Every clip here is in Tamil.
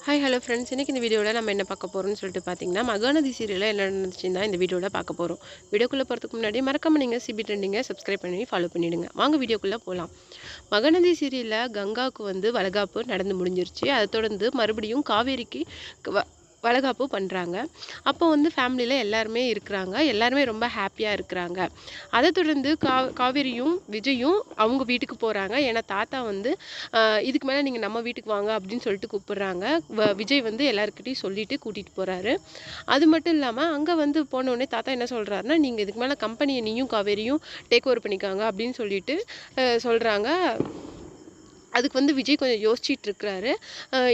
ஹாய் ஹலோ ஃப்ரெண்ட்ஸ், இன்றைக்கி இந்த வீடியோவில் நம்ம என்ன பார்க்க போகிறோம்னு சொல்லிட்டு பார்த்தீங்கன்னா, மகாநதி சீரியலில் என்ன நடந்துச்சுன்னு தான் இந்த வீடியோவில் பார்க்க போகிறோம். வீடியோக்குள்ளே போகிறதுக்கு முன்னாடி மறக்காமல் நீங்கள் சிபி ட்ரெண்டிங்கை சப்ஸ்கிரைப் பண்ணி ஃபாலோ பண்ணிவிடுங்க. வாங்க வீடியோக்குள்ளே போகலாம். மகாநதி சீரியலில் கங்காவுக்கு வந்து வளகாப்பு நடந்து முடிஞ்சிருச்சு. அதை தொடர்ந்து மறுபடியும் காவேரிக்கு வளகாப்பு பண்ணுறாங்க. அப்போ வந்து ஃபேமிலியில் எல்லாருமே இருக்கிறாங்க. எல்லாருமே ரொம்ப ஹாப்பியாக இருக்கிறாங்க. அதை தொடர்ந்து காவேரியும் விஜயும் அவங்க வீட்டுக்கு போகிறாங்க. ஏன்னா தாத்தா வந்து இதுக்கு மேலே நீங்கள் நம்ம வீட்டுக்கு வாங்க அப்படின்னு சொல்லிட்டு கூப்பிட்றாங்க. விஜய் வந்து எல்லாருக்கிட்டையும் சொல்லிட்டு கூட்டிகிட்டு போகிறாரு. அது மட்டும் இல்லாமல் அங்கே வந்து போனோடனே தாத்தா என்ன சொல்கிறாருன்னா, நீங்கள் இதுக்கு மேலே கம்பெனியை நீயும் காவேரியும் டேக் ஓவர் பண்ணிக்காங்க அப்படின்னு சொல்லிட்டு சொல்கிறாங்க. அதுக்கு வந்து விஜய் கொஞ்சம் யோசிச்சுட்டு இருக்கிறாரு.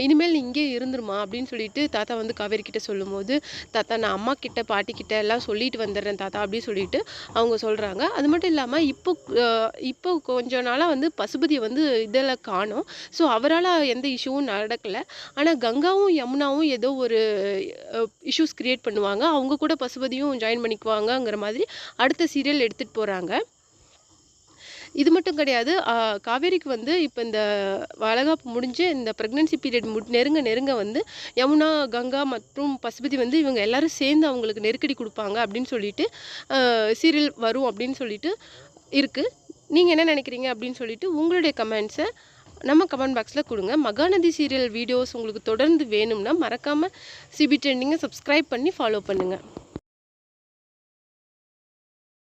இனிமேல் நீ இங்கே இருந்துருமா அப்படின்னு சொல்லிட்டு தாத்தா வந்து காவேரி கிட்ட சொல்லும்போது, தாத்தா நான் அம்மா கிட்ட பாட்டி கிட்ட எல்லாம் சொல்லிட்டு வந்துடுறேன் தாத்தா அப்படின்னு சொல்லிட்டு அவங்க சொல்கிறாங்க. அது மட்டும் இல்லாமல் இப்போ கொஞ்ச நாளாக வந்து பசுபதியை வந்து இதெல்லாம் காணோம். ஸோ அவரால் எந்த இஷ்யூவும் நடக்கலை. ஆனால் கங்காவும் யமுனாவும் ஏதோ ஒரு இஷ்யூஸ் கிரியேட் பண்ணுவாங்க. அவங்க கூட பசுபதியும் ஜாயின் பண்ணிக்குவாங்கங்கிற மாதிரி அடுத்த சீரியல் எடுத்துகிட்டு போகிறாங்க. இது மட்டும் கிடையாது. காவேரிக்கு வந்து இப்போ இந்த வளகாப்பு முடிஞ்சு இந்த ப்ரெக்னன்சி பீரியட் நெருங்க வந்து யமுனா, கங்கா மற்றும் பசுபதி வந்து இவங்க எல்லாரும் சேர்ந்து அவங்களுக்கு நெருக்கடி கொடுப்பாங்க அப்படின்னு சொல்லிட்டு சீரியல் வரும் அப்படின்னு சொல்லிட்டு இருக்குது. நீங்கள் என்ன நினைக்கிறீங்க அப்படின்னு சொல்லிட்டு உங்களுடைய கமெண்ட்ஸை நம்ம கமெண்ட் பாக்ஸில் கொடுங்க. மகாநதி சீரியல் வீடியோஸ் உங்களுக்கு தொடர்ந்து வேணும்னா மறக்காமல் சிபி ட்ரெண்டிங்கை சப்ஸ்கிரைப் பண்ணி ஃபாலோ பண்ணுங்கள்.